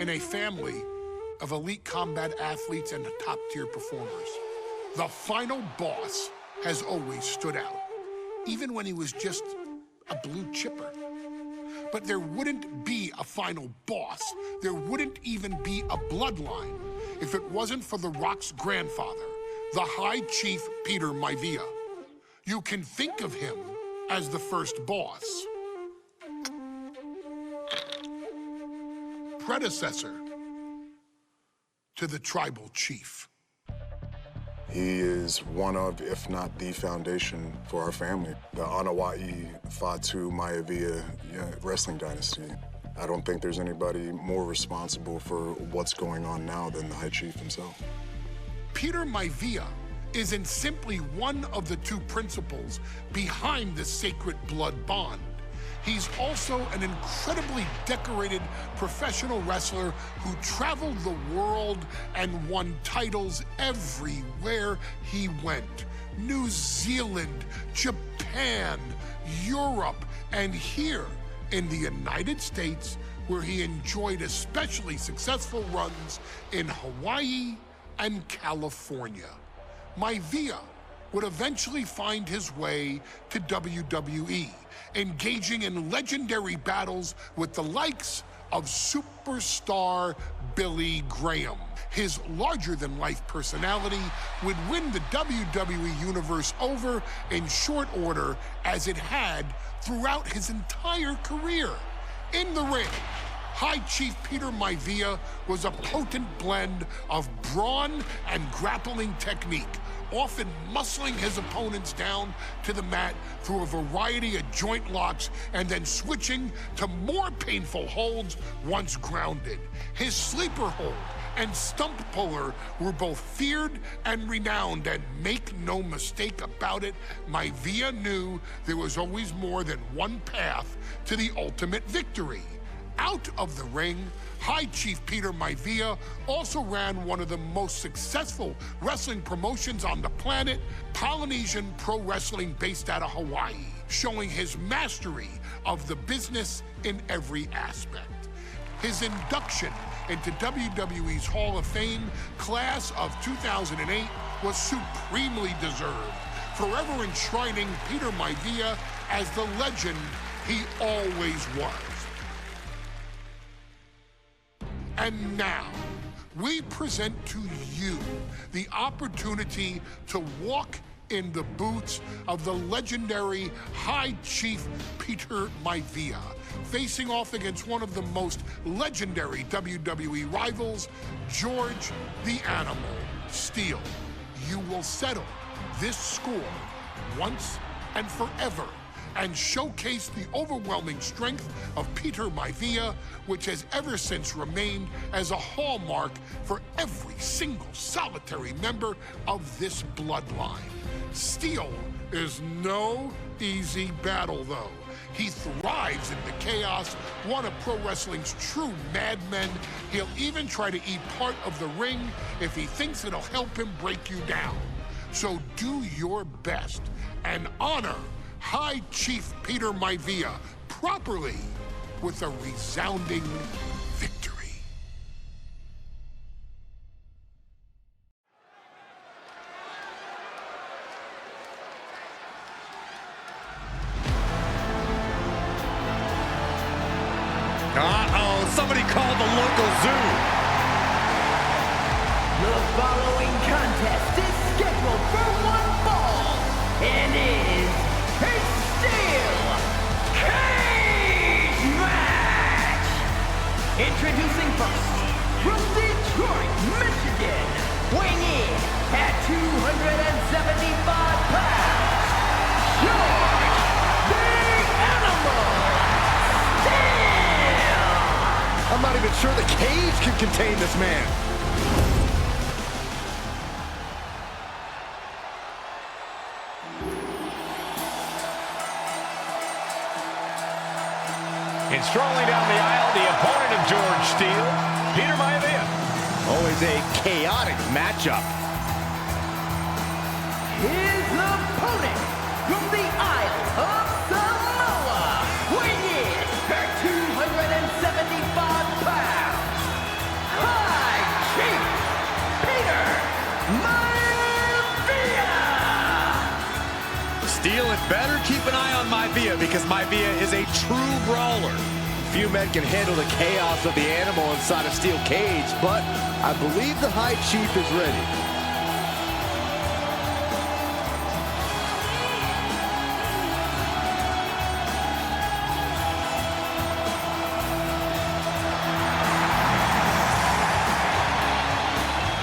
in a family of elite combat athletes and top-tier performers. The final boss has always stood out, even when he was just a blue chipper. But there wouldn't be a final boss. There wouldn't even be a bloodline if it wasn't for The Rock's grandfather, the High Chief Peter Maivia. You can think of him as the first boss. Predecessor to the tribal chief. He is one of, if not the foundation for our family. The Anawa'i Fatu Maivia wrestling dynasty. I don't think there's anybody more responsible for what's going on now than the High Chief himself. Peter Maivia isn't simply one of the two principals behind the sacred blood bond. He's also an incredibly decorated professional wrestler who traveled the world and won titles everywhere he went. New Zealand, Japan, Europe, and here in the United States, where he enjoyed especially successful runs in Hawaii and California. Maivia would eventually find his way to WWE, engaging in legendary battles with the likes of superstar Billy Graham. His larger-than-life personality would win the WWE Universe over in short order, as it had throughout his entire career. In the ring, High Chief Peter Maivia was a potent blend of brawn and grappling technique, often muscling his opponents down to the mat through a variety of joint locks and then switching to more painful holds once grounded. His sleeper hold and stump puller were both feared and renowned, and make no mistake about it, Maivia knew there was always more than one path to the ultimate victory. Out of the ring, High Chief Peter Maivia also ran one of the most successful wrestling promotions on the planet, Polynesian Pro Wrestling, based out of Hawaii, showing his mastery of the business in every aspect. His induction into WWE's Hall of Fame class of 2008 was supremely deserved, forever enshrining Peter Maivia as the legend he always was. And now, we present to you the opportunity to walk in the boots of the legendary High Chief Peter Maivia, facing off against one of the most legendary WWE rivals, George the Animal Steele. You will settle this score once and forever, and showcase the overwhelming strength of Peter Maivia, which has ever since remained as a hallmark for every single solitary member of this bloodline. Steele is no easy battle, though. He thrives in the chaos, one of pro wrestling's true madmen. He'll even try to eat part of the ring if he thinks it'll help him break you down. So do your best and honor High Chief Peter Maivia properly with a resounding victory. Uh-oh, somebody called the local zoo. The following contest is scheduled for one fall and is a steel cage match. Introducing first, from Detroit, Michigan, weighing in at 275 pounds, George the Animal Steele. I'm not even sure the cage can contain this man. And strolling down the aisle, the opponent of George Steele, Peter Maivia. Always a chaotic matchup. His opponent from the Isle of Samoa, weighing in at 275 pounds, better keep an eye on Maivia because Maivia is a true brawler. Few men can handle the chaos of the animal inside a steel cage, but I believe the High Chief is ready.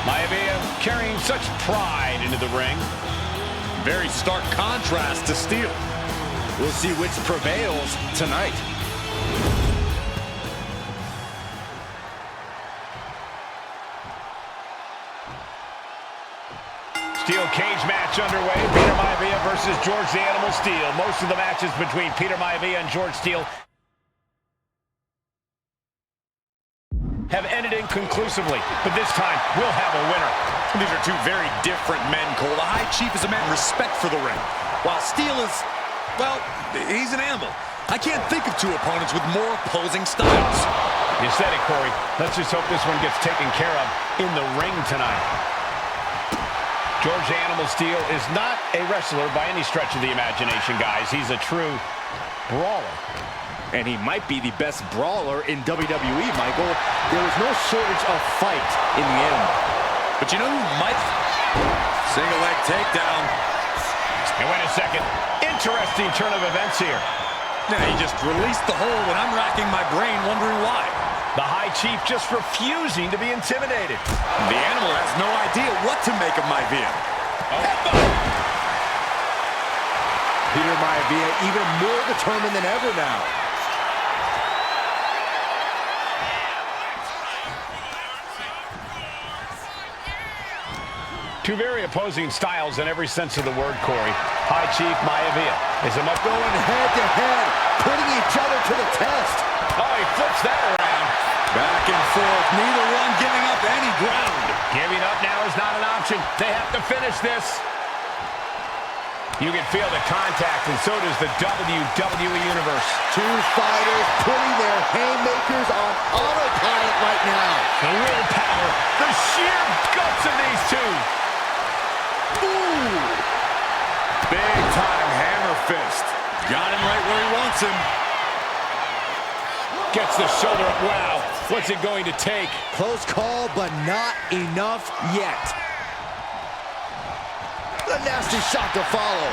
Maivia carrying such pride into the ring. Very stark contrast to Steel. We'll see which prevails tonight. Steel cage match underway. Peter Maivia versus George the Animal Steel. Most of the matches between Peter Maivia and George Steel have ended inconclusively, but this time we'll have a winner. These are two very different men, Cole. The High Chief is a man with respect for the ring, while Steel is, well, he's an animal. I can't think of two opponents with more opposing styles. You said it, Corey. Let's just hope this one gets taken care of in the ring tonight. George the Animal Steel is not a wrestler by any stretch of the imagination, guys. He's a true brawler. And he might be the best brawler in WWE, Michael. There is no shortage of fight in the animal. But you know who might? Single leg takedown. And wait a second. Interesting turn of events here. Now he just released the hold, and I'm racking my brain wondering why. The High Chief just refusing to be intimidated. The animal has no idea what to make of Maivia. Peter Maivia even more determined than ever now. Two very opposing styles in every sense of the word, Corey. High Chief Maivia is a much going head to head, putting each other to the test. Oh, he flips that around. Back and forth, neither one giving up any ground. Giving up now is not an option. They have to finish this. You can feel the contact, and so does the WWE Universe. Two fighters putting their haymakers on autopilot right now. The willpower, the sheer guts of these two. Ooh. Big time hammer fist. Got him right where he wants him. Gets the shoulder up. Wow, what's it going to take? Close call, but not enough yet. A nasty shot to follow.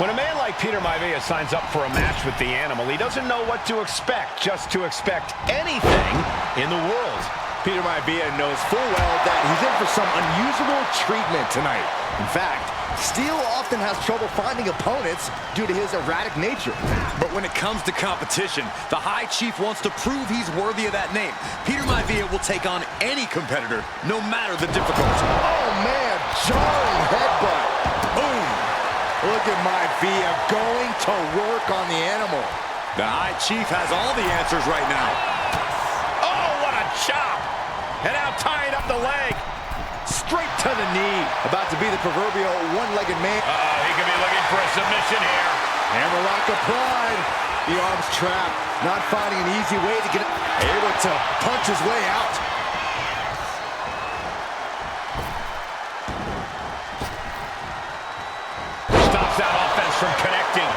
When a man like Peter Maivia signs up for a match with the animal, he doesn't know what to expect, just to expect anything in the world. Peter Maivia knows full well that he's in for some unusual treatment tonight. In fact, Steel often has trouble finding opponents due to his erratic nature. But when it comes to competition, the High Chief wants to prove he's worthy of that name. Peter Maivia will take on any competitor, no matter the difficulty. Oh, man, jarring headbutt. Boom. Look at Maivia going to work on the animal. The High Chief has all the answers right now. Oh, what a chop. And now tying up the leg. Straight to the knee. About to be the proverbial one-legged man. He could be looking for a submission here. Hammerlock of pride. The arm's trapped. Not finding an easy way to get it. Able to punch his way out. Stops that offense from connecting.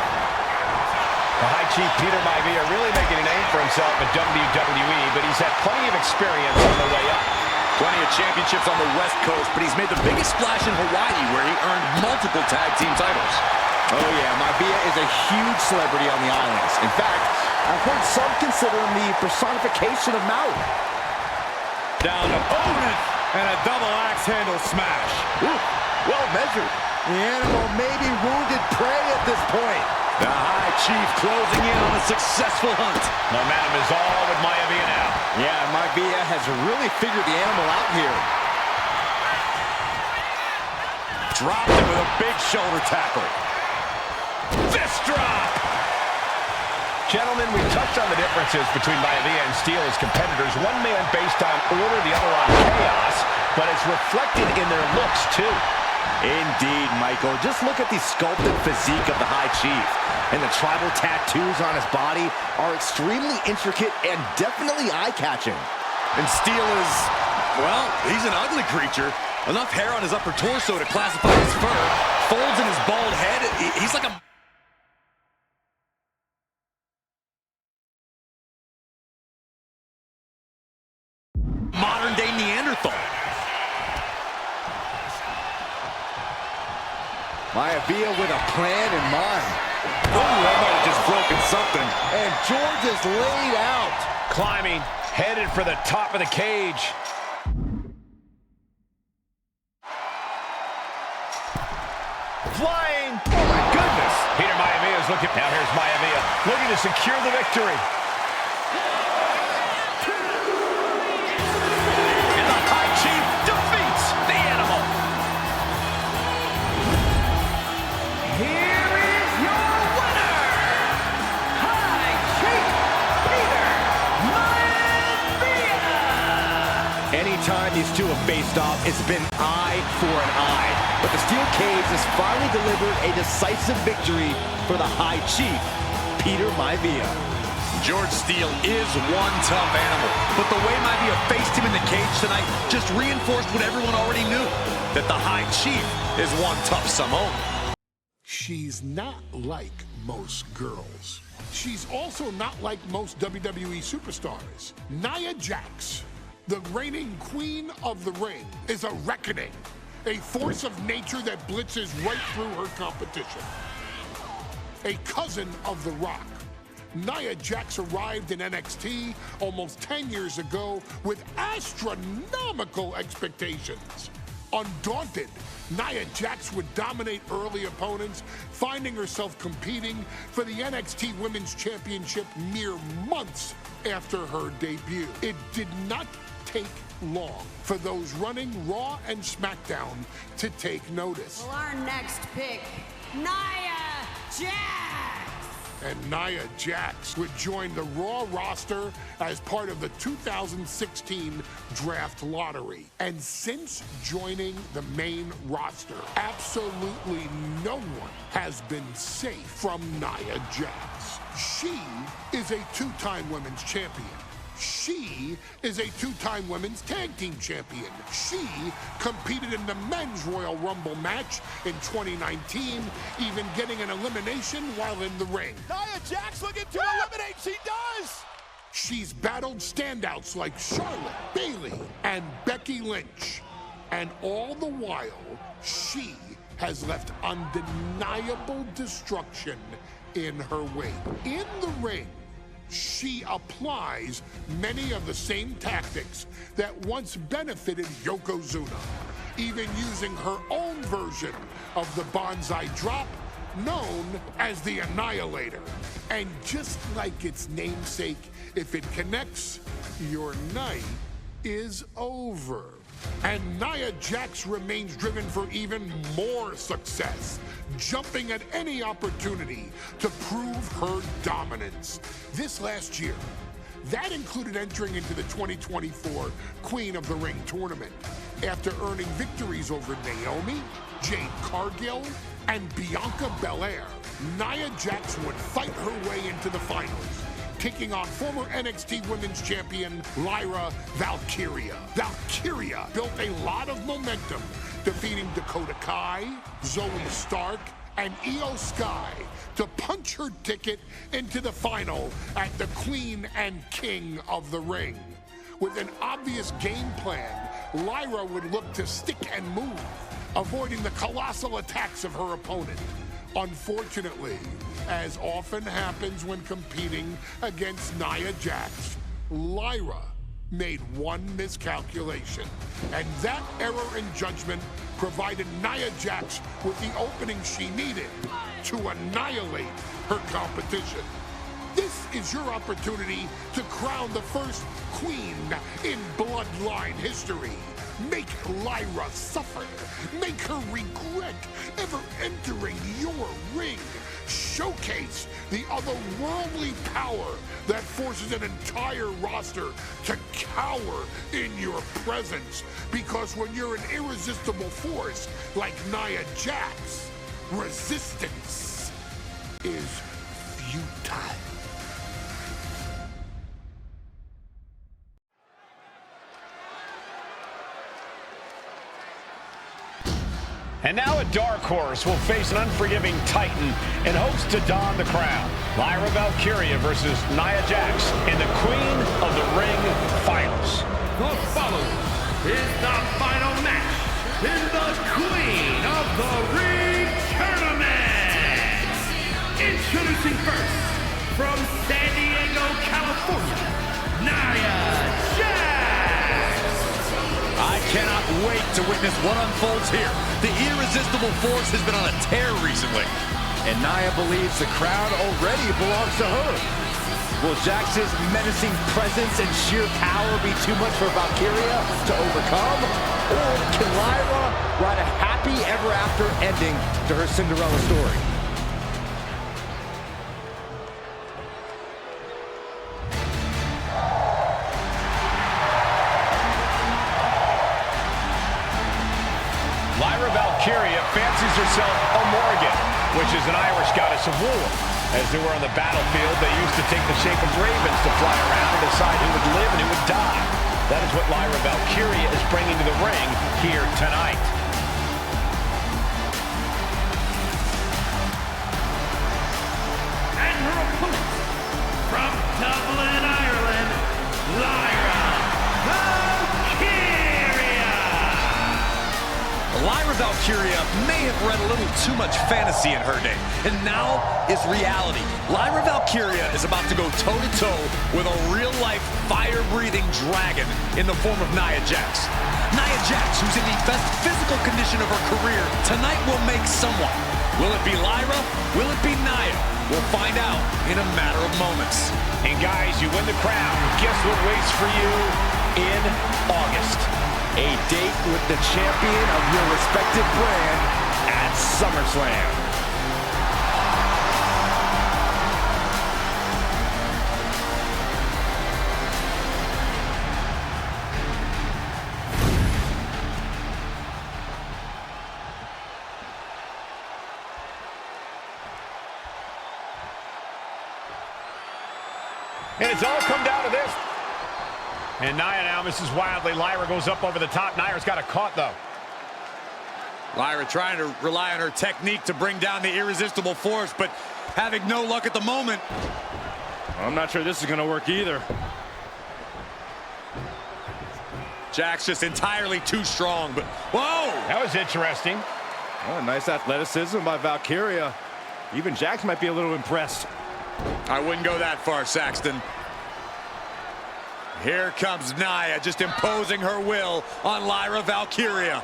The High Chief Peter Maivia really making a name for himself at WWE, but he's had plenty of experience on the way up. Plenty of championships on the West Coast, but he's made the biggest splash in Hawaii, where he earned multiple tag team titles. Oh yeah, Maivia is a huge celebrity on the islands. In fact, I've heard some consider him the personification of Maui. Down opponent, and a double axe handle smash. Ooh, well measured. The animal may be wounded prey at this point. The High Chief closing in on a successful hunt. Momentum is all with Maivia now. Yeah, Maivia has really figured the animal out here. Dropped him with a big shoulder tackle. Fist drop! Gentlemen, we touched on the differences between Maivia and Steel as competitors. One man based on order, the other on chaos, but it's reflected in their looks, too. Indeed, Michael. Just look at the sculpted physique of the High Chief. And the tribal tattoos on his body are extremely intricate and definitely eye-catching. And Steel is, well, he's an ugly creature. Enough hair on his upper torso to classify as fur. folds in his bald head. He's like a... modern-day Neanderthal. Maivia with a plan in mind. Oh, that might have just broken something. And George is laid out. Climbing, headed for the top of the cage. Flying. Oh, my goodness. Peter Maivia is looking. Now here's Maivia looking to secure the victory. And the High Chief defeats the Animal. Here is your winner, High Chief Peter Maivia. Anytime these two have faced off, it's been eye for an eye. But the steel cage has finally delivered a decisive victory for the High Chief, Peter Maivia. George Steele is one tough animal, but the way Maivia faced him in the cage tonight just reinforced what everyone already knew, that the High Chief is one tough Samoan. She's not like most girls. She's also not like most WWE superstars. Nia Jax, the reigning queen of the ring, is a reckoning, a force of nature that blitzes right through her competition. A cousin of The Rock, Nia Jax arrived in NXT almost 10 years ago with astronomical expectations. Undaunted, Nia Jax would dominate early opponents, finding herself competing for the NXT Women's Championship mere months after her debut. It did not take long for those running Raw and SmackDown to take notice. Well, our next pick, Nia Jax. And Nia Jax would join the Raw roster as part of the 2016 draft lottery. And since joining the main roster, absolutely no one has been safe from Nia Jax. She is a two-time women's champion. She is a two-time women's tag team champion. She competed in the men's Royal Rumble match in 2019, even getting an elimination while in the ring. Nia Jax looking to eliminate. She does. She's battled standouts like Charlotte, Bayley, and Becky Lynch. And all the while, she has left undeniable destruction in her wake. In the ring, she applies many of the same tactics that once benefited Yokozuna, even using her own version of the Bonsai Drop, known as the Annihilator. And just like its namesake, if it connects, your night is over. And Nia Jax remains driven for even more success, jumping at any opportunity to prove her dominance. This last year, that included entering into the 2024 Queen of the Ring tournament after earning victories over Naomi, Jade Cargill, and Bianca Belair. Nia Jax would fight her way into the finals, taking on former NXT Women's Champion Lyra Valkyria. Valkyria built a lot of momentum, defeating Dakota Kai, Zoe Stark, and Io Sky to punch her ticket into the final at the Queen and King of the Ring. With an obvious game plan, Lyra would look to stick and move, avoiding the colossal attacks of her opponent. Unfortunately, as often happens when competing against Nia Jax, Lyra made one miscalculation, and that error in judgment provided Nia Jax with the opening she needed to annihilate her competition. This is your opportunity to crown the first queen in Bloodline history. Make Lyra suffer. Make her regret ever entering your ring. Showcase the otherworldly power that forces an entire roster to cower in your presence. Because when you're an irresistible force like Nia Jax, resistance is futile. And now a dark horse will face an unforgiving titan and hopes to don the crown. Lyra Valkyria versus Nia Jax in the Queen of the Ring Finals. The following is the final match in the Queen of the Ring Tournament. Introducing first, from San Diego, California, Nia Jax. I cannot wait to witness what unfolds here. The irresistible force has been on a tear recently. And Nia believes the crown already belongs to her. Will Jax's menacing presence and sheer power be too much for Valkyria to overcome? Or can Lyra write a happy ever after ending to her Cinderella story? Lyra Valkyria fancies herself a Morgan, which is an Irish goddess of war. As they were on the battlefield, they used to take the shape of ravens to fly around and decide who would live and who would die. That is what Lyra Valkyria is bringing to the ring here tonight. And her opponent, from Dublin, Ireland, Lyra Valkyria. Lyra Valkyria may have read a little too much fantasy in her day, and now is reality. Lyra Valkyria is about to go toe-to-toe with a real-life, fire-breathing dragon in the form of Nia Jax. Nia Jax, who's in the best physical condition of her career, tonight will make someone. Will it be Lyra? Will it be Nia? We'll find out in a matter of moments. And guys, you win the crown. Guess what waits for you in August? A date with the champion of your respective brand at SummerSlam. And it's all come down to this. And Nia now misses wildly. Lyra goes up over the top. Nia's got it caught, though. Lyra trying to rely on her technique to bring down the irresistible force, but having no luck at the moment. I'm not sure this is going to work either. Jax just entirely too strong, but whoa! That was interesting. Oh, nice athleticism by Valkyria. Even Jax might be a little impressed. I wouldn't go that far, Saxton. Here comes Nia, just imposing her will on Lyra Valkyria.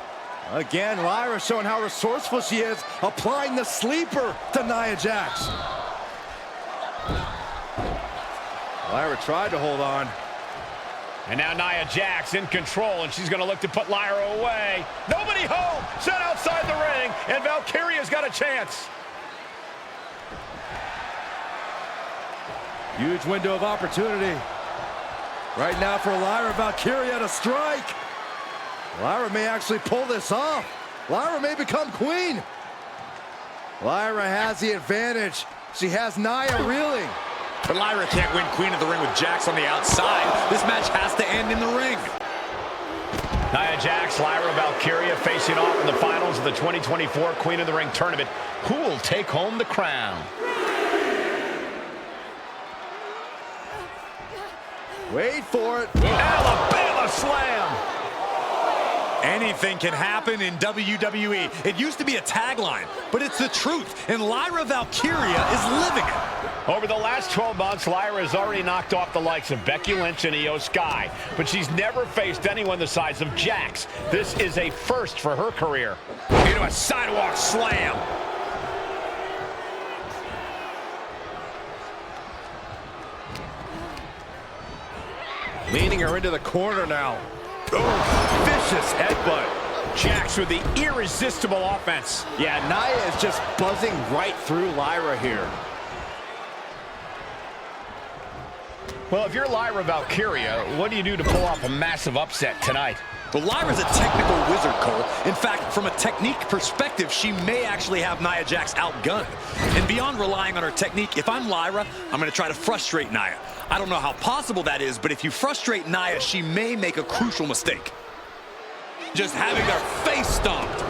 Again, Lyra showing how resourceful she is, applying the sleeper to Nia Jax. Lyra tried to hold on. And now Nia Jax in control, and she's going to look to put Lyra away. Nobody home! Set outside the ring, and Valkyria's got a chance. Huge window of opportunity. Right now for Lyra Valkyria to strike. Lyra may actually pull this off. Lyra may become queen. Lyra has the advantage. She has Nia reeling. But Lyra can't win Queen of the Ring with Jax on the outside. This match has to end in the ring. Nia Jax, Lyra Valkyria facing off in the finals of the 2024 Queen of the Ring tournament. Who will take home the crown? Wait for it. Alabama slam. Anything can happen in WWE. It used to be a tagline, but it's the truth, and Lyra Valkyria is living it. Over the last 12 months, Lyra has already knocked off the likes of Becky Lynch and Io Sky, but she's never faced anyone the size of Jax. This is a first for her career. Into a sidewalk slam. Leaning her into the corner now. Oh, vicious headbutt. Jax with the irresistible offense. Yeah, Nia is just buzzing right through Lyra here. Well, if you're Lyra Valkyria, what do you do to pull off a massive upset tonight? Well, Lyra's a technical wizard, Cole. In fact, from a technique perspective, she may actually have Nia Jax outgunned. And beyond relying on her technique, if I'm Lyra, I'm going to try to frustrate Nia. I don't know how possible that is, but if you frustrate Nia, she may make a crucial mistake. Just having their face stomped.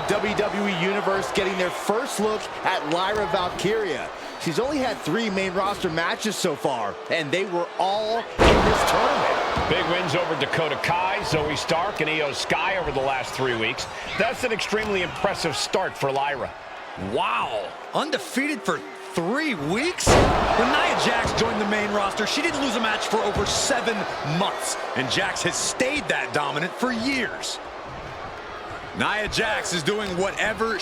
WWE Universe getting their first look at Lyra Valkyria. She's only had 3 main roster matches so far, and they were all in this tournament. Big wins over Dakota Kai, Zoe Stark, and Io Sky over the last 3 weeks. That's an extremely impressive start for Lyra. Wow, undefeated for 3 weeks? When Nia Jax joined the main roster, she didn't lose a match for over 7 months, and Jax has stayed that dominant for years. Nia Jax is doing whatever.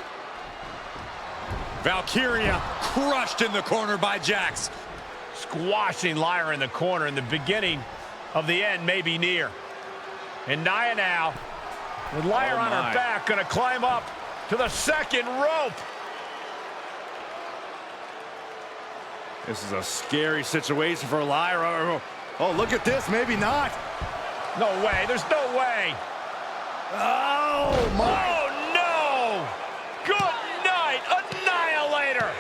Valkyria crushed in the corner by Jax. Squashing Lyra in the corner, and the beginning of the end may be near. And Nia now, with Lyra on her back, gonna climb up to the second rope. This is a scary situation for Lyra. Oh, look at this. Maybe not. No way. There's no way. Oh, my. Oh, no. Good night, Annihilator.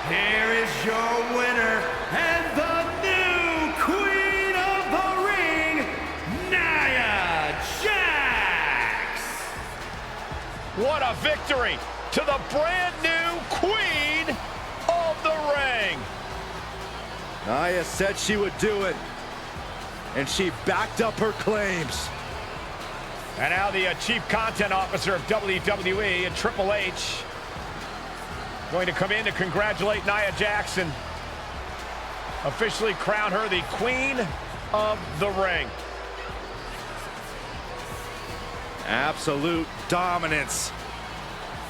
Here is your winner and the new Queen of the Ring, Nia Jax. What a victory to the brand new Queen of the Ring. Nia said she would do it, and she backed up her claims. And now the Chief Content Officer of WWE and Triple H going to come in to congratulate Nia Jax and officially crown her the Queen of the Ring. Absolute dominance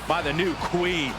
by the new queen.